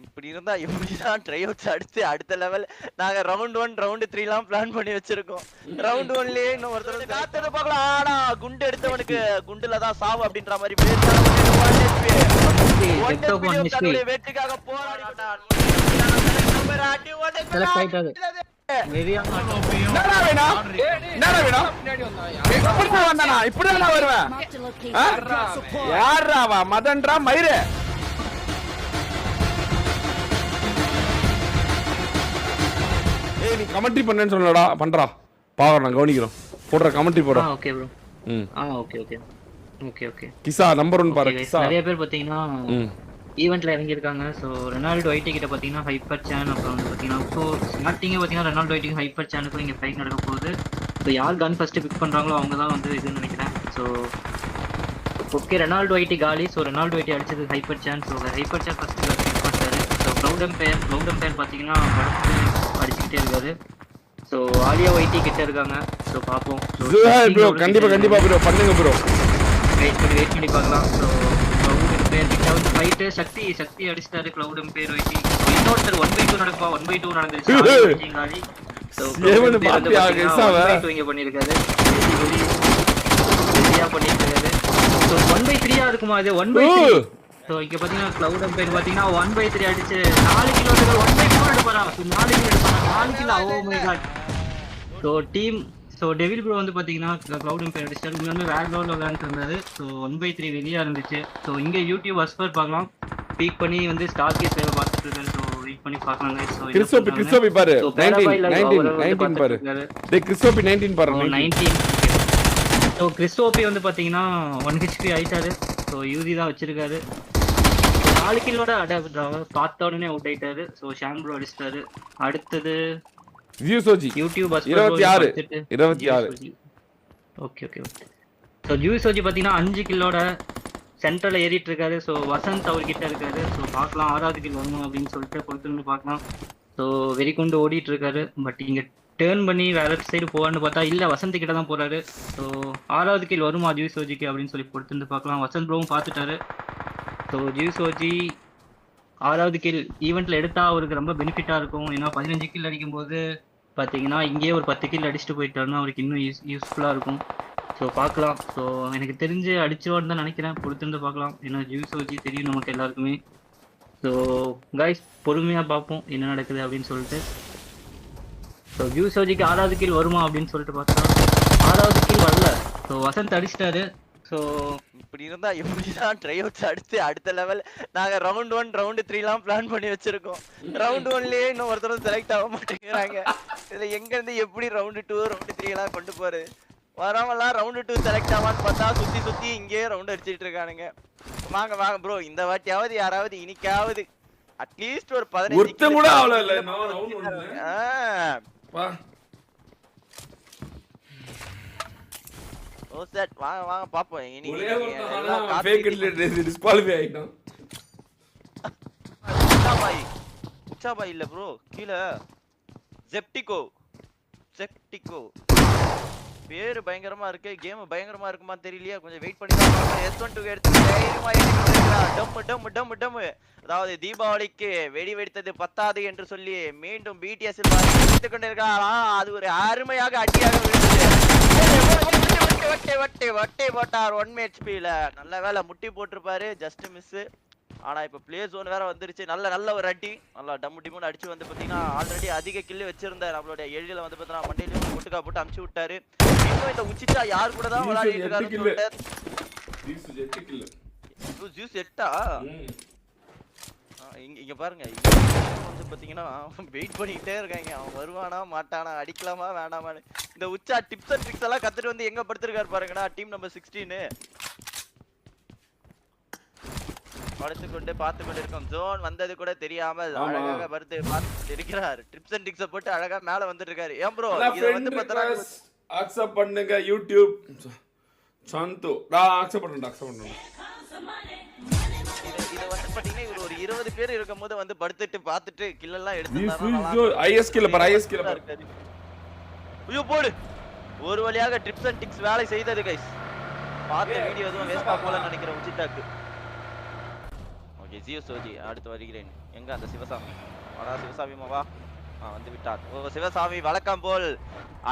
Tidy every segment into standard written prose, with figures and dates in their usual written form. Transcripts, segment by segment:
இப்படி இருந்தா எப்படிதான் ட்ரை அவுட்ஸ் அடுத்து அடுத்த லெவல் நாங்க ரவுண்ட் 1 ரவுண்ட் 3 எல்லாம் பிளான் பண்ணி வச்சிருக்கோம். ரவுண்ட் 1லயே இன்னும் ஒருத்தர் காத்துட்டு பார்க்கலாம். ஆனா குண்டு எடுத்தவனுக்கு குண்டுல தான் சாவு அப்படின்ற மாதிரி தன்னுடைய வெற்றிக்காக போராடிட்டான். மதன்றா மயிறு நீ கமெண்ட்ரி பண்ணேன்னு சொல்லடா பண்றா பாவம் நான் கவனிக்கிறோம் போடுற கமெண்ட்ரி போடுற okay bro okay okay okay okay கிசா நம்பர் 1 பாரு கிசா நிறைய பேர் பாத்தீங்கன்னா ஈவென்ட்ல இறங்கி இருக்காங்க சோ ரெனால்டோ ஐடி கிட்ட பாத்தீங்கன்னா ஹைப்பர் சான் அப்புறம் வந்து பாத்தீங்கன்னா சோ ஸ்டார்டிங்கே பாத்தீங்கன்னா ரெனால்டோ ஐடி ஹைப்பர் சானுக்கு இங்க ஃபைட் நடக்க போகுது சோ யார் கன் ஃபர்ஸ்ட் பிக் பண்றாங்களோ அவங்க தான் வந்து இதுன்னு நினைக்கிறேன் சோ ஓகே ரெனால்டோ ஐடி காலி சோ ரெனால்டோ ஐடி அடிச்சது hyper Chan so hyper Chan first pick பண்ணிட்டாரு சோ க்ளவுட் எம்பையர் பாத்தீங்கன்னா அடிச்சிட்டே இருக்காரு சோ ஆலியா ஐடி கிட்ட இருக்காங்க சோ பாப்போம் ப்ரோ கண்டிப்பா ப்ரோ பண்ணுங்க ப்ரோ வெயிட் பண்ணி பார்க்கலாம் சோ க்ளவுட் எம்பையர் கிட்ட வந்து ஃபைட் சக்தி அடிச்சிட்டாரு க்ளவுட் எம்பையர் ஐடி இன்னொருத்தர் 1/2 நடக்குவா 1/2 நடந்துருச்சு காலி சோ சேவன் பாத்தியா கைசாவ இங்க பண்ணிருக்காரு சரியா பண்ணிருக்காரு சோ 1/3 இருக்குமா அது 1/3 சோ இங்க பாத்தீங்கன்னா க்ளவுட் எம்பையர் பாத்தீங்கன்னா 1/3 அடிச்சு 4 கிலோ 1/4 எடுப்பாரா 4 கிலோ எடுப்பாரா 4 kilo oh my God so team so devil bro வந்து பாத்தீங்கன்னா க்ளவுட் எம்பையர் அடிச்சாரு இங்க வந்து வேற லெவல்ல விளையாண்டு இருந்தாரு சோ 1/3 வெளியா இருந்துச்சு சோ இங்க யூடியூப் வஸ்பர் பார்க்கலாம் பீக் பண்ணி வந்து ஸ்டார் கேஸ் லைவ் பார்த்துட்டு இருக்காரு சோ வெயிட் பண்ணி பார்க்கலாம் गाइस சோ கிறிஸ்டோபி பாரு 19 பாரு டேய் கிறிஸ்டோபி 19 பாரு 19 சோ கிறிஸ்டோபி வந்து பாத்தீங்கன்னா 1 HP ஆயிட்டாரு சோ யூதி தான் வச்சிருக்காரு 4 கிலோட பார்த்த உடனே அவுட் ஆயிட்டாரு சோ ஷாம் ப்ரோ அடிச்சிட்டாரு அடுத்தது ஜியூசோஜி யூடியூப் 26 ஓகே சோ ஜியூசோஜி பாத்தீங்கன்னா 5 கிலோட சென்டர்ல ஏறிட்டு இருக்காரு சோ வசந்த் அவர் கிட்ட இருக்காரு சோ பார்க்கலாம் 6வது கில் வருமா அப்படின்னு சொல்லிட்டு பொறுத்து பார்க்கலாம் சோ வெறி கொண்டு ஓடிட்டு இருக்காரு பட் இங்க டேர்ன் பண்ணி வேற சைடு போவான்னு பார்த்தா இல்ல வசந்த் கிட்ட தான் போறாரு சோ 6வது கில் வருமா ஜியூசோஜிக்கு அப்படின்னு சொல்லி பொறுத்து பார்க்கலாம் வசந்த் ப்ரோவும் பார்த்துட்டாரு ஸோ ஜியூசோஜி 6வது கில் ஈவெண்ட்ல எடுத்தா அவருக்கு ரொம்ப பெனிஃபிட்டா இருக்கும் ஏன்னா 15 கில் அடிக்கும் போது பாத்தீங்கன்னா இங்கேயே ஒரு 10 கில் அடிச்சுட்டு போயிட்டாருன்னா அவருக்கு இன்னும் யூஸ்ஃபுல்லா இருக்கும் ஸோ பார்க்கலாம் ஸோ எனக்கு தெரிஞ்சு அடிச்சுவான்னு தான் நினைக்கிறேன் பொறுத்திருந்து பார்க்கலாம் ஏன்னா ஜியூசோஜி தெரியும் நமக்கு எல்லாருக்குமே ஸோ கைஸ் பொறுமையா பார்ப்போம் என்ன நடக்குது அப்படின்னு சொல்லிட்டு ஸோ ஜியூசோஜிக்கு 6வது கில் வருமா அப்படின்னு சொல்லிட்டு பார்த்தா 6வது கில் வரல ஸோ வசந்த் அடிச்சிட்டாரு ஸோ இப்படி இருந்தா எப்படிதான் ட்ரை அவுட்ஸ் அடுத்த லெவல் நாங்க ரவுண்ட் 1 ரவுண்ட் 3 எல்லாம் பிளான் பண்ணி வச்சிருக்கோம். ரவுண்ட் 1லயே இன்னும் ஒருத்தர் செலக்ட் ஆக மாட்டேங்கிறாங்க. இதுல எங்க இருந்து எப்படி ரவுண்ட் 2 ரவுண்ட் 3 எல்லாம் கொண்டு போறது வரவெல்லாம் ரவுண்ட் 2 செலக்ட் ஆவான்னு பார்த்தா சுத்தி இங்கே ரவுண்ட் அடிச்சிட்டு இருக்கானுங்க. வாங்க ப்ரோ இந்த வாட்டியாவது யாராவது இன்னைக்காவது அட்லீஸ்ட் ஒரு 15 ஒருத்தன் கூட ஆவல இல்ல நான் ரவுண்ட் வா ஓ செட் வாங்க பாப்போம் இனி ஃபேக் டிஸ்குவாலிஃபை ஆயிட்டான் உச்சாபாய் இல்ல ப்ரோ கீழ ஜெப்டிகோ பேரு பயங்கரமா இருக்கு கேம் பயங்கரமா இருக்குமா தெரியலையா கொஞ்சம் வெயிட் பண்ணி பாப்போம் S12 எடுத்து தைரியமா ஏறிட்டு டம் அதாவது தீபாவளிக்கு வெடி வெடித்தது பத்தாது என்று சொல்லி மீண்டும் BTS இல் வைத்துக் கொண்டிருக்காரா அது ஒரு அருமையாக அடியாக வட்டே போட்டார் 1 HP ல நல்ல வேளை முட்டி போட்டுருப்பாரு ஜஸ்ட் மிஸ் ஆனா இப்ப பிளே ஜோன் வேற வந்துருச்சு நல்ல ஒரு அடி நல்லா டம்முட்டிமோன்னு அடிச்சு வந்து பாத்தீங்கன்னா ஆல்ரெடி அதிக கில் வச்சிருந்தார் நம்மளோட எழில வந்து பாத்தீங்கன்னா மண்டையில முட்டுக்கா போட்டு அமுச்சு விட்டாரு இன்னும் இந்த உச்சிச்சா யார் கூட தான் விளையாடிட்டு இருக்காருன்னு சொல்லிட்டு ஜூஸ் 8ஆ இங்க பாருங்க வந்து பாத்தீங்கன்னா வெயிட் பண்ணிக்கிட்டே இருக்காங்க அவன் வருவானா மாட்டானா அடிக்கலாமா வேணாமான்னு இந்த உச்சா டிப்ஸ் அண்ட் ட்ரிக்ஸ் எல்லாம் கத்துட்டு வந்து எங்க படுத்திருக்காரு பாருங்கடா டீம் நம்பர் 16 படுத்துக்கொண்டு பார்த்து கொண்டு இருக்கோம் ஜோன் வந்தது கூட தெரியாமல் அழகாக பார்த்து இருக்கிறார் டிப்ஸ் அண்ட் ட்ரிக்ஸ் போட்டு அழகா மேல வந்துட்டு இருக்காரு ஏன் ப்ரோ இத வந்து பார்த்தா அக்செப்ட் பண்ணுங்க யூடியூப் சாந்து நான் அக்செப்ட் பண்றேன் இத வந்து பாத்தீங்கன்னா இவர் ஒரு 20 பேர் இருக்கும்போது வந்து படுத்துட்டு பார்த்துட்டு கில் எல்லாம் எடுத்துட்டாரு ஐஎஸ் கில் பாரு ஐயோ போடு ஒரு வழியாக டிப்ஸ் அண்ட் ட்ரிக்ஸ் வேலை செய்தது गाइस பார்த்த வீடியோ எதுவும் வேஸ்ட் போல நினைக்கிறேன் உச்சிட்டாக்கு ஓகே ஜியோசோஜி அடுத்து வருகிறேன் எங்க அந்த சிவசாமி? வாடா சிவசாமி மாவா. வந்து விட்டார். ஓ சிவசாமி வழக்கம் போல்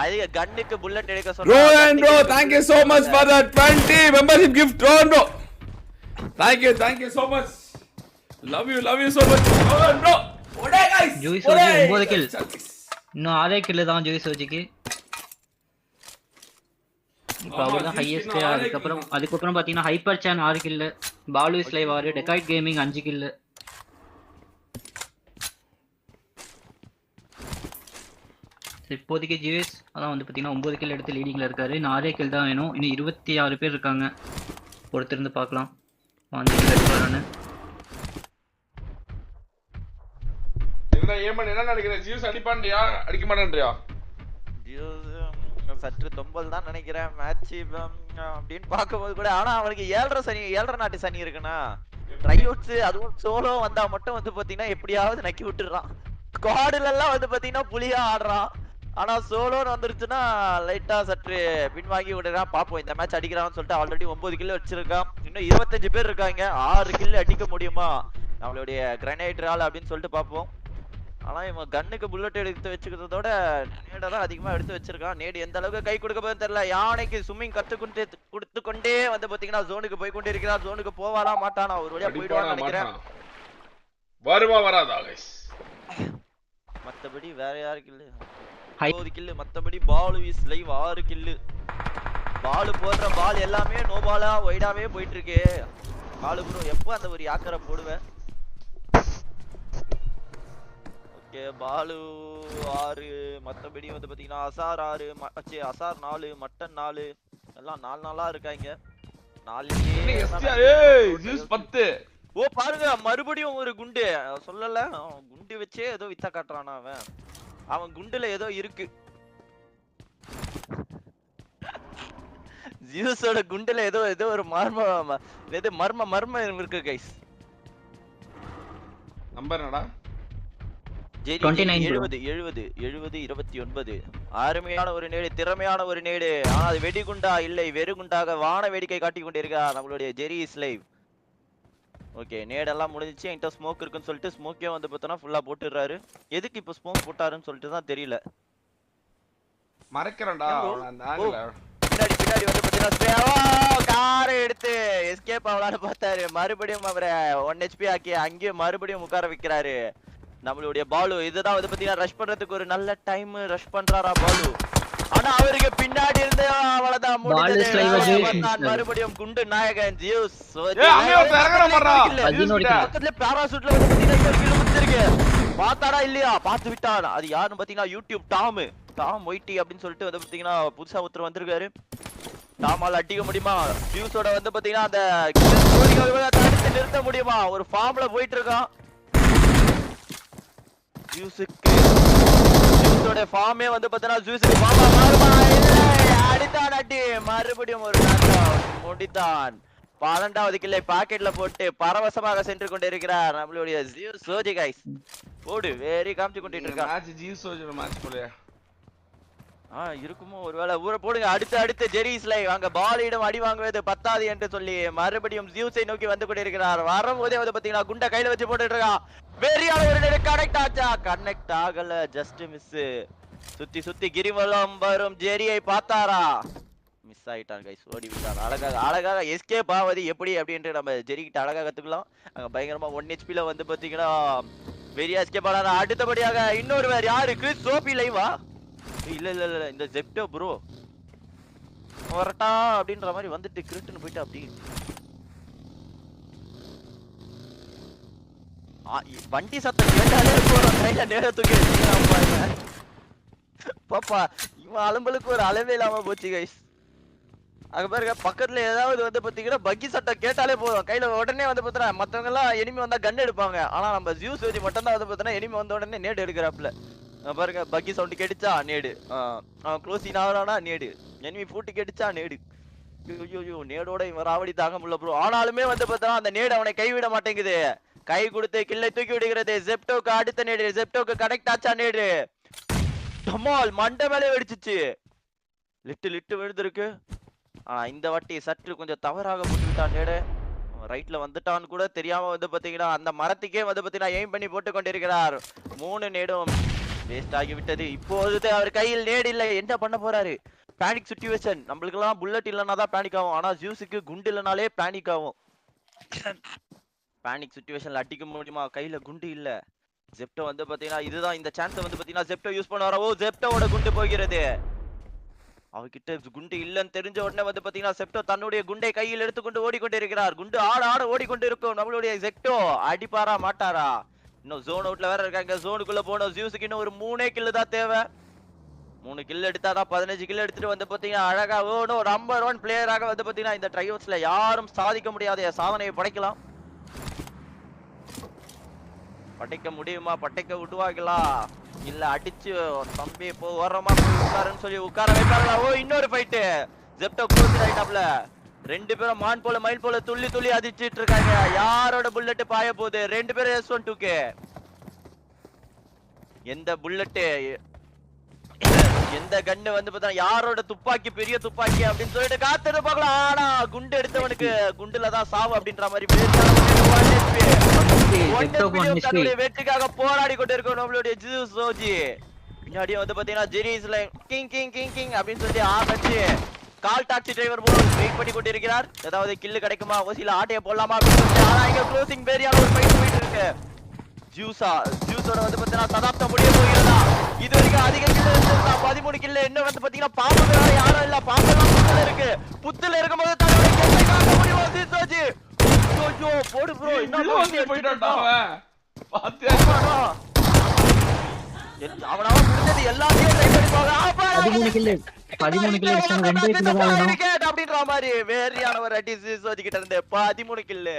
அதிக கன்னுக்கு புல்லட் எடுக்க சொன்னா. Rohan bro, thank you so much for the 20 membership gift, Rohan bro. Thank you so much. Love you so much, Rohan bro. Oda guys. ஜூய் சோஜி 9 கில். இன்னும் 6 கில் தான் ஜூய் சோஜிக்கு. இப்போ அவர்தான் ஹையஸ்ட். அதுக்கப்புறம் பாத்தீங்கன்னா ஹைப்பர் சான் 6 கில், பாலு ஸ்லைவ் 6, டெகாய்ட் கேமிங் 5 கில். இப்போதைக்கு ஜிஎஸ் அதான் வந்து பார்த்தீங்கன்னா 9 கில் எடுத்து லீடிங்கில் இருக்காரு. இன்னும் 6 கில் தான் வேணும். இன்னும் 26 பேர் இருக்காங்க. பொறுத்திருந்து பார்க்கலாம். 5 கில் எடுக்கிறான்னு. ஏமன் என்ன நினைக்கிறேன்? ஜியூஸ் அடிப்பான்றியா அடிக்க மாட்டேன்றியா? ஜியூஸ் சற்று தொம்பல் தான் நினைக்கிறேன். மேட்ச் அப்படின்னு பார்க்கும்போது கூட. ஆனா அவனுக்கு 7.5 நாட்டு சனி இருக்குன்னா ட்ரை அவுட்ஸ் அதுவும் சோலோ வந்தா மட்டும் வந்து பாத்தீங்கன்னா எப்படியாவது நக்கி விட்டுறான். ஸ்குவாடுல எல்லாம் வந்து பாத்தீங்கன்னா புலியா ஆடுறான். ஆனா சோலோன்னு வந்துருச்சுன்னா லைட்டா சற்று பின்வாங்கி விடுறான். பாப்போம் இந்த மேட்ச் அடிக்கிறான்னு சொல்லிட்டு ஆல்ரெடி 9 கில் வச்சிருக்கான். இன்னும் 25 பேர் இருக்காங்க. 6 கில் அடிக்க முடியுமா நம்மளுடைய கிரனைட்ரால் அப்படின்னு சொல்லிட்டு பாப்போம். ஆனா இவன் கன்னுக்கு புல்லட் எடுத்து வச்சுக்கிறதோட நேடை தான் அதிகமா எடுத்து வச்சிருக்கான். நேடு எந்த அளவுக்கு கை கொடுக்க போதுன்னு தெரியல. யானைக்கு ஸ்விம்மிங் கொடுத்து கொண்டே வந்து பாத்தீங்கன்னா ஜோனுக்கு போய் கொண்டே இருக்கிறான். ஜோனுக்கு போவாரா மாட்டானா? ஒரு வழியா போயிடுவான்னு நினைக்கிறேன். வருவா வராதா கைஸ்? மத்தபடி வேற யாருக்கு இல்ல 9 கில். மத்தபடி Balu is live 6 kill. Balu போடுற பால் எல்லாமே நோ பாலா வைடாவே போயிட்டு இருக்கு. பாலு ப்ரோ எப்போ அந்த ஒரு யாக்கரை போடுவேன்? ஓகே பாலு 6. மத்தபடி வந்து பாத்தீங்கன்னா அசார் 6, அசார் 4, மட்டன் 4, எல்லாம் 4 இருக்காங்க. 4 10. ஓ பாருங்க மறுபடியும் ஒரு குண்டு சொல்லல. குண்டு வச்சே ஏதோ வித்த காட்டுறானா அவன் குண்டுல ஏதோ இருக்கு. ஜியூஸோட குண்டுல ஏதோ ஒரு மர்ம இருக்கு கைஸ். நம்பர் என்னடா? 70 29. அருமையான ஒரு நேடு, திறமையான ஒரு நேடு. ஆனா அது வெடிகுண்டா இல்லை வெறுகுண்டாக வான வேடிக்கை காட்டி கொண்டிருக்கிறார் நம்மளுடைய ஜெரி இஸ் லைவ். ஓகே நேடெல்லாம் முடிஞ்சிச்சு. என்கிட்ட ஸ்மோக் இருக்குன்னு சொல்லிட்டு ஸ்மோக்கே வந்து பார்த்தோன்னா ஃபுல்லா போட்டுடுறாரு. எதுக்கு இப்போ ஸ்மோக் போட்டாருன்னு சொல்லிட்டு தான் தெரியல. மறைக்கிறேன்டா பின்னாடி வந்து பார்த்தீங்கன்னா காரை எடுத்து எஸ்கேப் ஆகலான்னு பார்த்தாரு. மறுபடியும் அவரை 1 HP ஆக்கி அங்கேயே மறுபடியும் உட்கார வைக்கிறாரு நம்மளுடைய பாலு. இதுதான் வந்து பார்த்தீங்கன்னா ரஷ் பண்றதுக்கு ஒரு நல்ல டைம். ரஷ் பண்றாரா பாலு? ஆனா அவருக்கு பின்னாடி இருந்து அவ்வளவுதான் மறுபடியும் குண்டு நாயகன் ஜியூஸ். பக்கத்துல பாராசூட்ல வந்து பாத்தீங்கன்னா பாத்தாடா இல்லையா? பாத்து விட்டான். அது யாருன்னு பாத்தீங்கன்னா யூடியூப் டாம் ஒய்டி அப்படின்னு சொல்லிட்டு வந்து பாத்தீங்கன்னா புதுசா ஒருத்தர் வந்திருக்காரு. டாமால அடிக்க முடியுமா? ஜியூஸோட வந்து பாத்தீங்கன்னா அந்த தடுத்து நிறுத்த முடியுமா? ஒரு ஃபார்ம்ல போயிட்டு இருக்கான். ஜூஸோட ஃபார்மே வந்து பார்த்தா ஜூஸுக்கு மாமா மாறுமா அடித்தான். அடி மறுபடியும் ஒரு முடித்தான். 12வது கில்லை பாக்கெட்ல போட்டு பரவசமாக சென்று கொண்டிருக்கிறார் நம்மளுடைய ஜியூஸ் சோஜி கைஸ். ஓடு வேரி காமிச்சு கொண்டிட்டு இருக்கான். மேட்ச் ஜியூஸ் சோஜியோட மேட்ச் போலயா? இருக்குமோ ஒருவேளை ஊர போடுங்க. அடுத்து ஜெரிஸ் லைவ் அங்க பாலிடம் அடி வாங்குவது பத்தாது என்று சொல்லி மறுபடியும் ஜியூஸை நோக்கி வந்து கொண்டிருக்கிறார். வரும்போதே வந்து பாத்தீங்கன்னா குண்டை கையில வச்சு போட்டுட்டு இருக்கான். வெறியான ஒரு நேரம் கனெக்ட் ஆச்சா? கனெக்ட் ஆகல, ஜஸ்ட் மிஸ். சுத்தி கிரிவலம் வரும் ஜெரியை பார்த்தாரா? மிஸ் ஆயிட்டான் கைஸ். ஓடி விட்டான். அழகாக எஸ்கேப் ஆவது எப்படி அப்படின்ட்டு நம்ம ஜெரி கிட்ட அழகா கத்துக்கலாம். அங்க பயங்கரமா 1 HP ல வந்து பாத்தீங்கன்னா வெறியா எஸ்கேப் ஆனாரா. அடுத்தபடியாக இன்னொருவர் யாரு? கிறிஸ் சோபி லைவா? இல்ல இந்த ஜெப்டோ ப்ரோ வரட்டா அப்படின்ற மாதிரி வந்துட்டு கிரிட்டுன்னு போயிட்டு அப்படி வண்டி சத்தம் கேட்டாலே போறான். கையில நேர தூக்கி பாப்பா இவன் அலம்பலுக்கு ஒரு அளவே இல்லாம போச்சு கைஸ். அங்க பாருங்க பக்கத்துல ஏதாவது வந்து பாத்தீங்கன்னா பக்கி சட்டம் கேட்டாலே போதும் கையில உடனே வந்து பாத்தா. மத்தவங்க எல்லாம் எனிமி வந்தா கன் எடுப்பாங்க. ஆனா நம்ம ஜியூஸ் வச்சு மட்டும் தான் வந்து பாத்தீங்கன்னா எனிமி வந்த உடனே நேடு எடுக்கிறாப்ல. பாருங்க பக்கி சவுண்ட் கேட்டுச்சா நேடு. அவன் க்ளோசிங் ஆகறானா நேடு. எனிமி ஃபூட் கேட்டுச்சா நேடு. ஐயோ நேடோட இவன் ராவடி தாங்க முடியல ப்ரோ. ஆனாலுமே வந்து பார்த்தா அந்த நேடு அவனை கைவிட மாட்டேங்குது. கை கொடுத்து கில்லை தூக்கி விடுகிறது. ஜெப்டோக்கு அடுத்த நேடு. ஜெப்டோக்கு கனெக்ட் ஆச்சா நேடு. டமால் மண்டை மேலே வெடிச்சிச்சு. லிட்டு விழுந்திருக்கு. இந்த வாட்டி சற்று கொஞ்சம் தவறாக போட்டு விட்டான் நேடு. ரைட்ல வந்துட்டான்னு கூட தெரியாம வந்து பாத்தீங்கன்னா அந்த மரத்துக்கே வந்து பாத்தீங்கன்னா எய்ம் பண்ணி போட்டு கொண்டிருக்கிறார். 3 நேடும் வேஸ்ட் ஆகிவிட்டது. இப்போது அவர் கையில் நேடு இல்லை. என்ன பண்ண போறாரு? Panic situation. நம்மளுக்கெல்லாம் புல்லட் இல்லைன்னா தான் பேனிக் ஆகும். ஆனா ஜூஸுக்கு குண்டு இல்லைனாலே பேனிக் ஆகும். பேனிக் சிச்சுவேஷன்ல அடிக்க முடியுமா? கையில குண்டு இல்ல. ஜெப்டோ வந்து பாத்தீங்கன்னா இதுதான் இந்த சான்ஸ் வந்து பாத்தீங்கன்னா ஜெப்டோ யூஸ் பண்ணுவாரோ? ஜெப்டோவோட குண்டு போகிறது. அவர்கிட்ட குண்டு இல்லன்னு தெரிஞ்ச உடனே வந்து பாத்தீங்கன்னா செப்டோ தன்னுடைய குண்டை கையில் எடுத்துக்கொண்டு ஓடிக்கொண்டிருக்கிறார். குண்டு ஆட ஓடிக்கொண்டு இருக்கும் நம்மளுடைய ஜெப்டோ. அடிப்பாரா மாட்டாரா? இன்னும் ஜோன் அவுட்ல வேற இருக்காங்க. ஜோனுக்குள்ள போனோம். ஜியூஸுக்கு இன்னும் ஒரு 3 கில்லு தான் தேவை. 3 கில் எடுத்தாதான் 15 கில் எடுத்துட்டு வந்து பாத்தீங்கன்னா அழகா ஓடும் நம்பர் 1 பிளேயராக வந்து பாத்தீங்கன்னா இந்த ட்ரையோட்ஸ்ல யாரும் சாதிக்க முடியாத சாதனையை படைக்கலாம். படைக்க முடியுமா? படைக்க விடுவாங்களா? இல்ல அடிச்சு தம்பி போ ஓரமா உட்காருன்னு சொல்லி உட்கார வைப்பாங்களா? ஓ இன்னொரு ஃபைட்டு. ஜெப்டோ க்ளோஸ் ஆயிட்டாப்ல. 2 பேரும் மான் போல மயில் போல துள்ளி துள்ளி அடிச்சிட்டு இருக்காங்க. யாரோட புல்லட் பாய போகுது? 2 பேரும் S12K. எந்த புல்லட் எந்த கன்னு வந்து பார்த்தா யாரோட துப்பாக்கி பெரிய துப்பாக்கி அப்படின்னு சொல்லிட்டு காத்துட்டு பார்க்கலாம். ஆனா குண்டு எடுத்தவனுக்கு குண்டுல தான் சாவு அப்படின்ற மாதிரி வெற்றிக்காக போராடி கொண்டு இருக்கோம் நம்மளுடைய ஜியூசோஜி. பின்னாடியே வந்து பாத்தீங்கன்னா ஜெரிஸ்ல கிங் கிங் கிங் கிங் அப்படின்னு சொல்லி ஆரம்பிச்சு கால் டாக்ஸி டிரைவர் போல வெயிட் பண்ணி கொண்டு இருக்கிறார். ஏதாவது கில்லு கிடைக்குமா? ஓசில ஆட்டைய போடலாமா அப்படின்னு சொல்லி. ஆனா இங்க க்ளோசிங் ஏரியால ஒரு ஃபைட் போயிட்டு இருக்கு. ஜூஸோட வந்து பாத்தீங்கன்னா சதாப்தம் முடிய போகிறதா? இது வரைக்கும் அதிக கில்லு எடுத்திருந்தா 13 கில்லு. என்ன வந்து பாத்தீங்கன்னா பாம்பு வேற யாரும் இல்ல. பாம்பு எல்லாம் புத்துல இருக்கு. புத்துல இருக்கும்போது தலைவரை கெட்டை காட்ட முடியும் ஜூஸோஜி. ஐயோ போடு ப்ரோ. இன்னும் போயிட்டான்டா பாத்தியா? அவனால முடிஞ்சது எல்லாத்தையும் ட்ரை பண்ணி போக. 13 கில் அடிச்சாங்க. 2 கில் தான் வேணும் அப்படின்ற மாதிரி வேறியான ஒரு அடி ஜூஸோஜி கிட்ட இருந்து 13 கில்லு.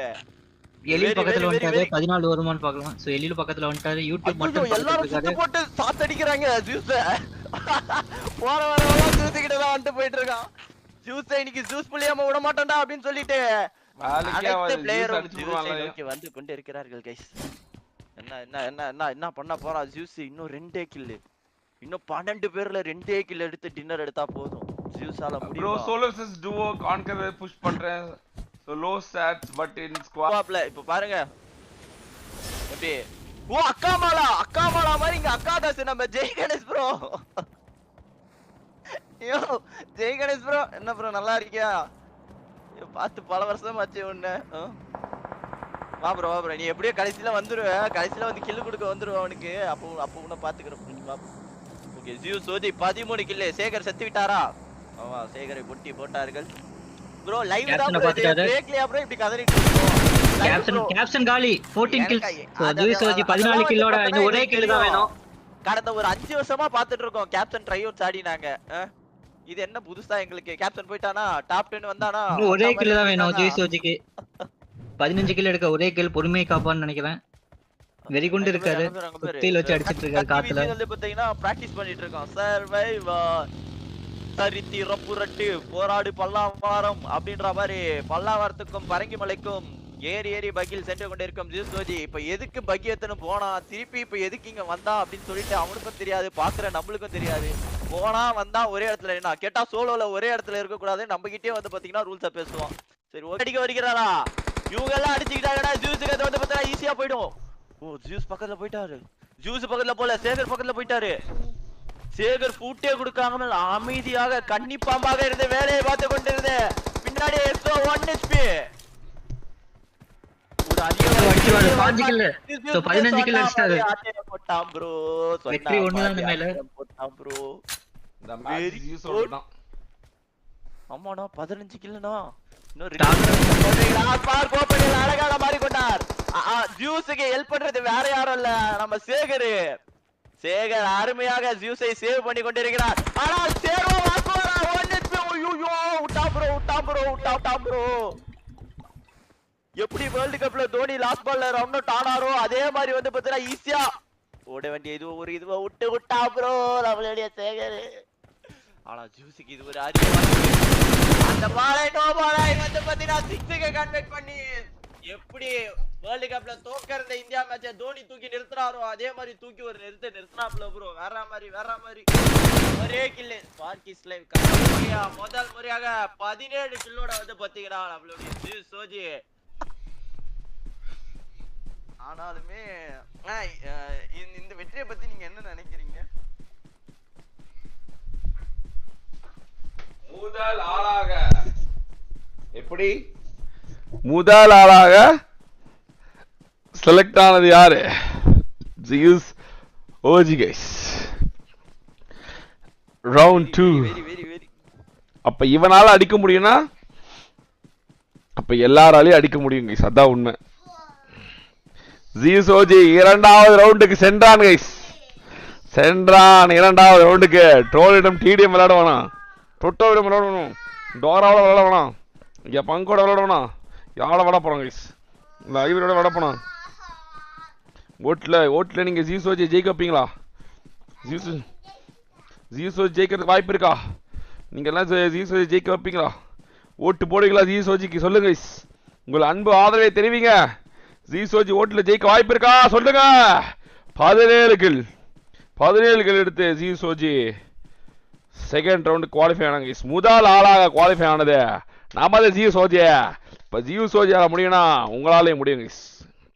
எலில் பக்கத்துல வந்துட்டாரு. 14 வருமான்னு பார்க்கலாம். சோ எலில் பக்கத்துல வந்துட்டாரு. யூடியூப் மட்டும் எல்லாரும் சுத்து போட்டு சாத் அடிக்கறாங்க ஜூஸ். போற வரவங்க ஜூஸ் கிட்ட தான் வந்து போயிட்டு இருக்கான். ஜூஸ் இன்னைக்கு ஜூஸ் புளியாம விட மாட்டேன்டா அப்படின்னு சொல்லிட்டு அனைத்து பிளேயரும் ஜூஸை நோக்கி வந்து கொண்டு இருக்கிறார்கள் கைஸ். என்ன பண்ண போறா ஜூஸ்? இன்னும் 2 கில். இன்னும் 12 பேர்ல 2 கில் எடுத்து டின்னர் எடுத்தா போதும். ஜூஸால முடியும். bro solo vs duo conqueror push பண்றேன். so low stats but in squad இப்ப பாருங்க எப்படி. ஓ அக்கா மாலா மாதிரி இங்க அக்கா தாஸ் நம்ம ஜெய் கணேஷ் ப்ரோ. ஐயோ ஜெய் கணேஷ் ப்ரோ என்ன ப்ரோ நல்லா இருக்கியா? பார்த்து பல வருஷம் ஆச்சு உன்ன. வா ப்ரோ நீ எப்படியோ கடைசியில வந்துருவ. கடைசியில வந்து கில்லு கொடுக்க வந்துருவ அவனுக்கு. அப்போ உன்ன பாத்துக்கிறேன். ஓகே ஜியூசோஜி 13 கில்லு. சேகர் செத்து விட்டாரா? ஆமா சேகரை கொட்டி போட்டார்கள். ப்ரோ லைவ் தான் பிரேக்லயா ப்ரோ இப்படி கதறிட்டு இருக்கோம். கேப்டன் காலி 14 கில்ஸ். சோ ஜியூசோஜி 14 கில்லோட இன்னும் ஒரே கில் தான் வேணும். கடந்த ஒரு 5 வருஷமா பாத்துட்டு இருக்கோம் கேப்டன் ட்ரையோட்ஸ் ஆடினாங்க. இது என்ன புதுசா எங்களுக்கு? கேப்டன் போயிட்டானா? டாப் 10 வந்தானா? இன்னும் ஒரே கில் தான் வேணும் ஜியூசோஜிக்கு. 15 கில் எடுக்க ஒரே கில் பொறுமையை காப்பான்னு நினைக்கிறேன். வெரி குட் இருக்காரு. குத்தில வச்சு அடிச்சிட்டு இருக்காரு காத்துல. வந்து பாத்தீங்கன்னா பிராக்டீஸ் பண்ணிட்டு இருக்கோம். சர்வைவர் சரித்திரம் புரட்டு போராடு பல்லாவாரம் அப்படின்ற மாதிரி பல்லாவாரத்துக்கும் பரங்கி மலைக்கும் ஏறி பகில் சென்று கொண்டிருக்கும் ஜியூசோஜி. இப்ப எதுக்கு பகியத்தனு போனா திருப்பி இப்ப எதுக்கு இங்க வந்தா அப்படின்னு சொல்லிட்டு அவனுக்கும் தெரியாது. பாக்குற நம்மளுக்கும் தெரியாது. போனா வந்தா ஒரே இடத்துல என்ன கேட்டா சோலோல ஒரே இடத்துல இருக்க கூடாது. நம்ம கிட்டே வந்து பாத்தீங்கன்னா ரூல்ஸ பேசுவோம். சரி அடிக்க வருகிறாரா? இவங்க எல்லாம் அடிச்சுக்கிட்டாங்கடா. ஜூஸுக்கு அது வந்து பார்த்தா ஈஸியா போயிடும். ஓ ஜூஸ் பக்கத்துல போயிட்டாரு. ஜூஸ் பக்கத்துல போல சேகர் பக்கத்துல போயிட்டாரு. சேகர் ஃபூட்டே கொடுக்காம அமைதியாக கன்னிப்பாம்பாக இருந்து வேலையை பார்த்து கொண்டிருந்த பின்னாடி எக்ஸ்ட்ரா 1 HP. ஒரு அடிச்சுவாரு 5 கில். சோ 15 கில் அடிச்சாரு. போட்டான் ப்ரோ. வெற்றி ஒண்ணுதான் மேல போட்டான் ப்ரோ. இந்த மேட்ச் ஜியூசோட தான். ஆமாடா 15 கில்னா. அழகாக மாறிக்கொண்டார். ஜூஸுக்கு ஹெல்ப் பண்றது வேற யாரும் இல்ல நம்ம சேகர். சேகர் அருமையாக ஜூஸை சேவ் பண்ணி கொண்டிருக்கிறார். ஆனால் எப்படி வேர்ல்ட் கப்ல தோனி லாஸ்ட் பால்ல ரன் அவுட் ஆனாரோ அதே மாதிரி வந்து பாத்தீங்கன்னா ஈஸியா ஓட வேண்டிய இதுவா விட்டா ப்ரோ நம்மளுடைய சேகர். ஆனா ஜூஸுக்கு இது ஒரு அரிய அந்த பாலை நோ பாலை வந்து பாத்தீங்கன்னா 6க்கு கன்வெர்ட் பண்ணி எப்படி வேர்ல்ட் கப்ல தோக்கறத இந்தியா மேட்சை தோனி தூக்கி நிறுத்துறாரோ அதே மாதிரி தூக்கி ஒரு நிறுத்தினாப்ல ப்ரோ. வேற மாதிரி ஒரே கில்லு ஸ்பார்க்கிஸ் லைவ் முதல் முறையாக 17 கில்லோட வந்து பாத்தீங்கன்னா நம்மளுடைய ஜியூசோஜி ஆனாலுமே இந்த வெற்றியை பத்தி நீங்க என்ன நினைக்கிறீங்க? முதல் ஆளாக எப்படி முதல் ஆளாக செலக்ட் ஆனது யாரு? Zeus OG guys. ரவுண்ட் 2. அப்ப இவனால அடிக்க முடியும்னா அப்ப எல்லாராலையும் அடிக்க முடியும் கைஸ். அதான் உண்மை. ஜியூஸ் ஓஜி இரண்டாவது ரவுண்டுக்கு சென்றான் கைஸ். சென்றான் இரண்டாவது ரவுண்டுக்கு. ட்ரோலிடம் டிடிஎம் விளையாட வேணாம், டொட்டோவிடம் விளையாட வேணும், டோராவோட விளையாட வேணாம், இங்கே பங்கோட விளையாட வேணாம். யாரோட விளையாட போகிறோம் கைஸ்? இந்த ஐவரோட விளையாட போனோம். ஓட்டில் நீங்கள் ஜியூஸ் ஜெயிக்க வைப்பீங்களா? ஜியூஸ் ஜெயிக்கிறதுக்கு வாய்ப்பு இருக்கா? நீங்கள் எல்லாம் ஜியூஸ் ஜெயிக்க வைப்பீங்களா? ஓட்டு போடுவீங்களா ஜியூஸ் சொல்லுங்க கைஸ். உங்கள் அன்பு ஆதரவை தெரிவிங்க. ஜியூஸ் ஓட்டில் ஜெயிக்க வாய்ப்பு இருக்கா சொல்லுங்க. 17 கில் எடுத்து ஜியூஸ் செகண்ட் ரவுண்டு குவாலிஃபை ஆனாங்க கைஸ். முதல் ஆளாக குவாலிஃபை ஆனது நமது ஜியூஸ். இப்போ ஜியூஸ் முடியும்னா உங்களாலே முடியும் கைஸ்.